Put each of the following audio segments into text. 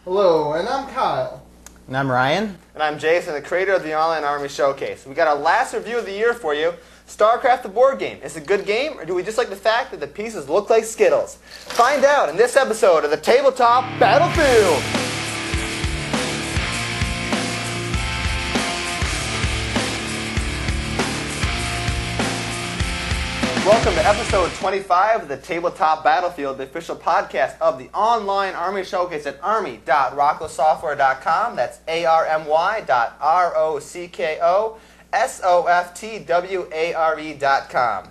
Hello, and I'm Kyle. And I'm Ryan. And I'm Jason, the creator of the Online Army Showcase. We got our last review of the year for you, Starcraft the board game. Is it a good game, or do we just like the fact that the pieces look like Skittles? Find out in this episode of the Tabletop Battlefield! Welcome to episode 25 of the Tabletop Battlefield, the official podcast of the Online Army Showcase at army.roccosoftware.com. That's army.rockosoftware.com.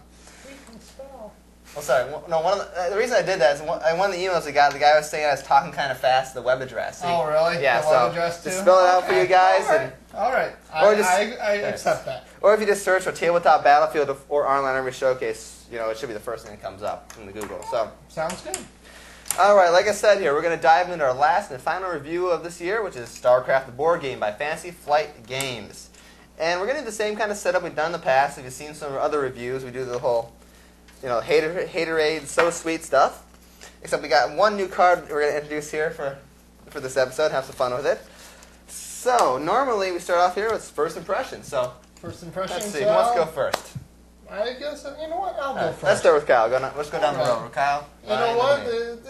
Oh, sorry. No, the reason I did that is one of the emails we got, the guy was saying I was talking kind of fast, the web address. Oh, really? Yeah, the web address too? Just spell it out for you guys. All right. I accept that. Or if you just search for Tabletop Battlefield or Online Army Showcase, it should be the first thing that comes up in the Google. So sounds good. All right, like I said here, we're going to dive into our last and final review of this year, which is Starcraft the board game by Fantasy Flight Games. And we're going to do the same kind of setup we've done in the past. If you've seen some other reviews, we do the whole haterade, so sweet stuff. Except we got one new card we're going to introduce here for this episode. Have some fun with it. So normally we start off here with first impressions. So first impressions. Let's see. Who wants to go first? I guess you know what? I'll go first. Let's start with Kyle. Let's go down the road. Kyle. You know what?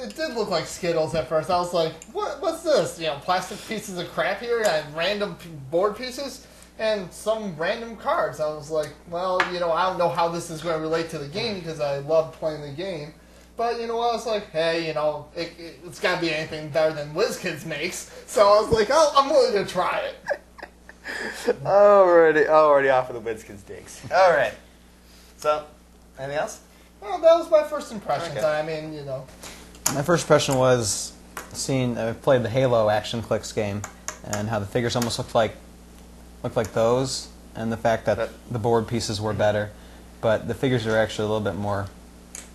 It did look like Skittles at first. I was like, what's this? Plastic pieces of crap here and random board pieces. And some random cards. I was like, well, I don't know how this is going to relate to the game because I love playing the game. But, I was like, hey, it's got to be anything better than WizKids makes. So I was like, oh, I'm willing to try it. already off of the WizKids digs. All right. So, anything else? Well, that was my first impressions. Okay. I mean, My first impression was I played the Halo Action Clicks game, and how the figures almost looked like those, and the fact that the board pieces were better, but the figures are actually a little bit more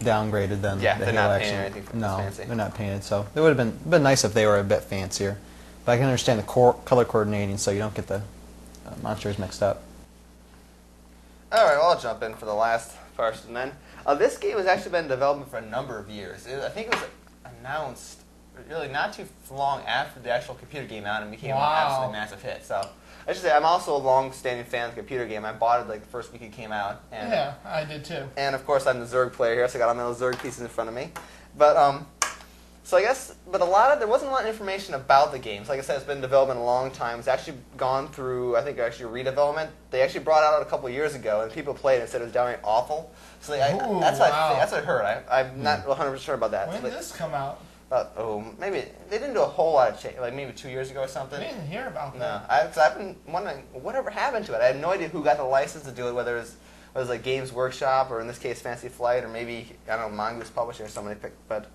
downgraded than the Halo not Action. Painted or anything fancy. They're not painted, so it would have been nice if they were a bit fancier. But I can understand the color coordinating, so you don't get the monsters mixed up. All right, well, I'll jump in for the last person then. This game has actually been in development for a number of years. I think it was announced really not too long after the actual computer game out and became an absolutely massive hit. So I should say I'm also a long-standing fan of the computer game. I bought it the first week it came out. And, yeah, I did too. And of course I'm the Zerg player here, so I got all my little Zerg pieces in front of me. But so I guess, there wasn't a lot of information about the games. Like I said, it's been in development a long time. It's actually gone through, I think, redevelopment. They actually brought it out a couple of years ago, and people played it and said it was downright awful. So that's what I heard. I'm not 100% sure about that. When did this come out? Maybe they didn't do a whole lot of change, like maybe 2 years ago or something. I didn't hear about that. No, I've been wondering whatever happened to it. I have no idea who got the license to do it, whether it was like Games Workshop or in this case Fantasy Flight or maybe Mongoose Publishing or somebody picked. But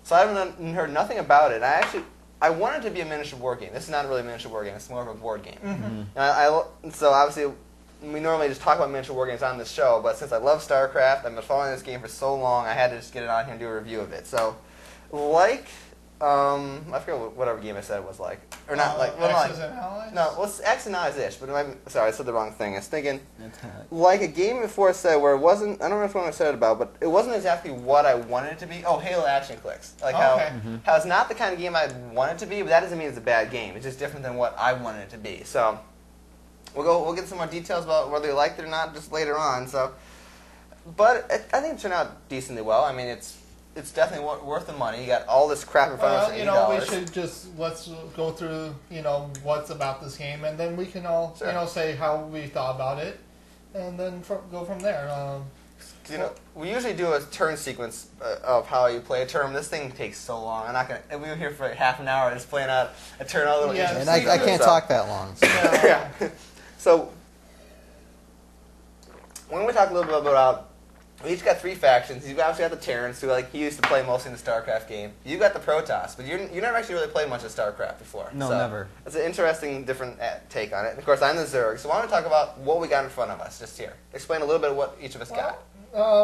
so I haven't heard nothing about it. I wanted it to be a miniature board game. This is not really a miniature board game. It's more of a board game. Mm-hmm. And so obviously we normally just talk about miniature war games on this show, but since I love Starcraft, I've been following this game for so long, I had to just get it on here and do a review of it. So, I forget whatever game I said it was like. Or not like... X's and Allies? No, well, it's X and Allies-ish, but sorry, I said the wrong thing. I was thinking, like a game before I said where it wasn't... I don't know what I said it about, but it wasn't exactly what I wanted it to be. Oh, Halo Action Clicks. Like how it's not the kind of game I want it to be, but that doesn't mean it's a bad game. It's just different than what I wanted it to be. So... We'll get some more details about whether you liked it or not just later on. So, but I think it turned out decently well. I mean, it's definitely worth the money. You got all this crap in front of us for $8. We should let's go through what's about this game, and then we can all say how we thought about it, and then go from there. We usually do a turn sequence of how you play a turn. This thing takes so long. We were here for half an hour just playing out a turn all little. And I can't talk that long. So. Yeah. So, when we talk a little bit about, we each got 3 factions. You've obviously got the Terrans, who he used to play mostly in the StarCraft game. You got the Protoss, but you never actually really played much of StarCraft before. No, never. It's an interesting, different take on it. And of course, I'm the Zerg, so why don't we talk about what we got in front of us just here? Explain a little bit of what each of us got.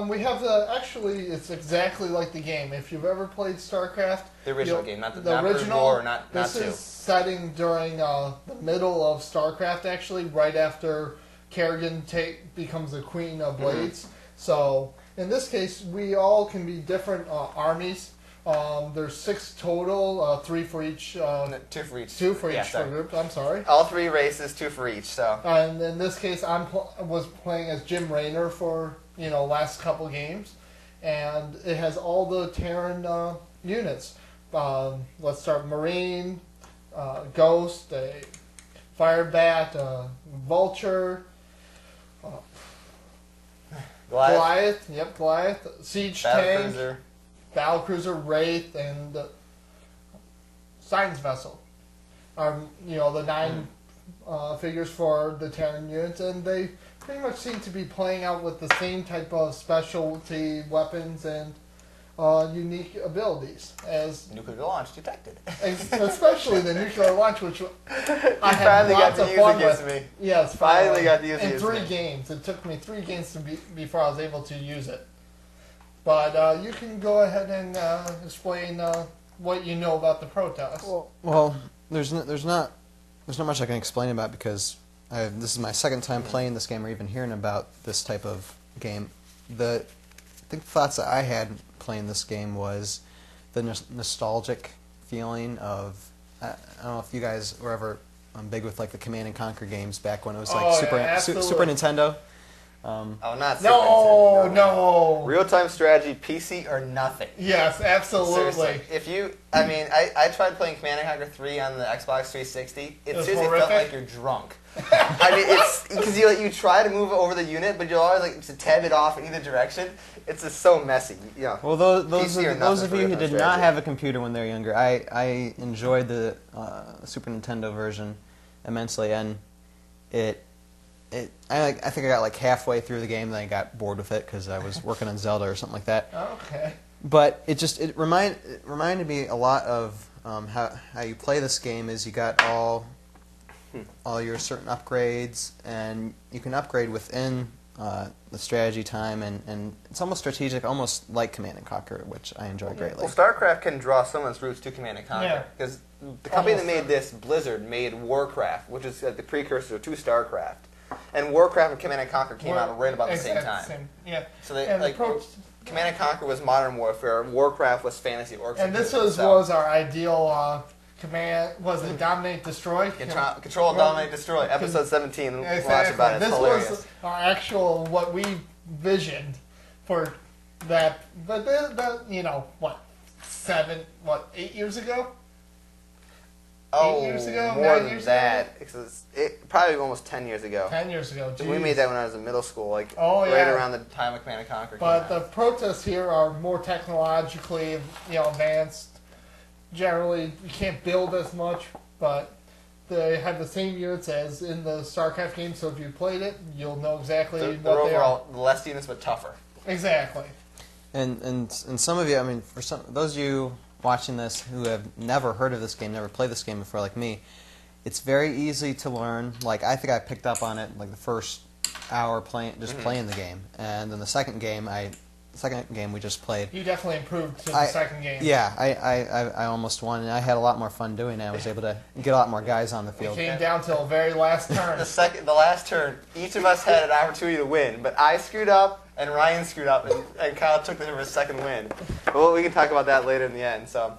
We have it's exactly like the game. If you've ever played StarCraft... The original game, not the original War, not This 2. is setting during the middle of StarCraft, actually, right after Kerrigan becomes the Queen of Blades. So, in this case, we all can be different armies. There's 6 total, 3 for each. 2 for each. 2 for each group. I'm sorry. All 3 races, 2 for each. So. And in this case, was playing as Jim Raynor for last couple games, and it has all the Terran units. Let's start Marine, Ghost, a Firebat, Vulture. Goliath. Yep, Goliath. Siege Tank. Battlecruiser, Wraith, and Science Vessel are the 9 figures for the Terran units, and they pretty much seem to be playing out with the same type of specialty weapons and unique abilities as nuclear launch detected. Especially the nuclear launch, which I had finally lots got of to fun use against with. me. Yes, finally got to use it in 3 games. It took me 3 games before I was able to use it. But you can go ahead and explain what you know about the Protoss. Well, there's not much I can explain about because this is my second time playing this game or even hearing about this type of game. I think the thoughts that I had playing this game was the nostalgic feeling of I don't know if you guys were ever big with like the Command and Conquer games back when it was like Super Nintendo. Not Super Nintendo. No. Real-time strategy, PC or nothing. Yes, absolutely. Seriously. I tried playing Command & Conquer 3 on the Xbox 360. It seriously felt like you're drunk. I mean, it's because you try to move over the unit, but you always like to tab it off in either direction. It's just so messy. Well, those of you who did not have a computer when they were younger, I enjoyed the Super Nintendo version immensely, and I think I got like halfway through the game, and then I got bored with it because I was working on Zelda or something like that. Okay. But it reminded me a lot of how you play this game. Is you got all your certain upgrades, and you can upgrade within the strategy time, and it's almost strategic, almost like Command and Conquer, which I enjoy greatly. Well, Starcraft can draw some of its roots to Command and Conquer because the company that made this, Blizzard, made Warcraft, which is like the precursor to Starcraft. And Warcraft and Command and Conquer came out right about the same time. So Command and Conquer was modern warfare. Warcraft was fantasy orcs. And this was our ideal command. Was it Dominate Destroy? Control, Dominate, Destroy. Episode 17. Exactly. Watch about it. It's this hilarious. Was our actual what we visioned for that. But what 8 years ago? 8 years ago? More 9 years than that. Probably almost 10 years ago. 10 years ago. Geez. We made that when I was in middle school, right around the time of Command and Conquer. But the Protoss here are more technologically advanced. Generally, you can't build as much, but they have the same units as in the Starcraft game, so if you played it, you'll know exactly what they are. Overall less units, but tougher. Exactly. And some of you, I mean, for those of you watching this who have never heard of this game, never played this game before like me, it's very easy to learn. Like, I think I picked up on it like the first hour playing the game. And then the second game we just played. You definitely improved to the second game. Yeah, I almost won, and I had a lot more fun doing it. I was able to get a lot more guys on the field. It came down to the very last turn. The last turn, each of us had an opportunity to win, but I screwed up, and Ryan screwed up, and Kyle took his second win. But we can talk about that later in the end. So,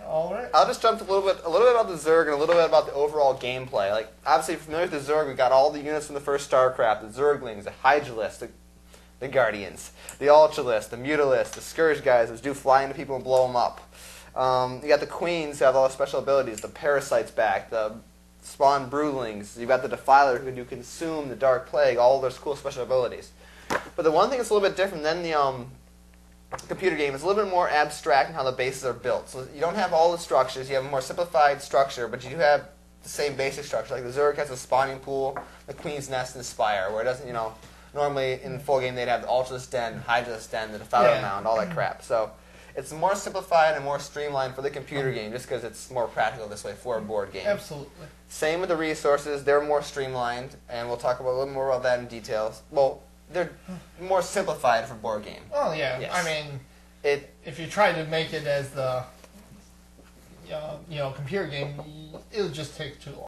all right. I'll just jump to a little bit about the Zerg and a little bit about the overall gameplay. Like, obviously, if you're familiar with the Zerg, we got all the units from the first Starcraft: the Zerglings, the Hydralisk, the Guardians, the Ultralisk, the Mutalisk, the Scourge guys, which do fly into people and blow them up. You got the Queens, who have all the special abilities, the Parasites back, the Spawn Broodlings. You got the Defiler, who can do Consume, the Dark Plague, all those cool special abilities. But the one thing that's a little bit different than the computer game is a little bit more abstract in how the bases are built. So you don't have all the structures. You have a more simplified structure, but you do have the same basic structure. Like the Zerg has a spawning pool, the Queen's Nest, and the Spire, where it doesn't, normally in the full game they'd have the Ultralisk Den, Hydralisk Den, the Defiler Mound, all that crap. So it's more simplified and more streamlined for the computer game just because it's more practical this way for a board game. Absolutely. Same with the resources. They're more streamlined, and we'll talk about a little more about that in details. Well, they're more simplified for board game. Oh, yeah. Yes. I mean, if you try to make it as the computer game, it would just take too long.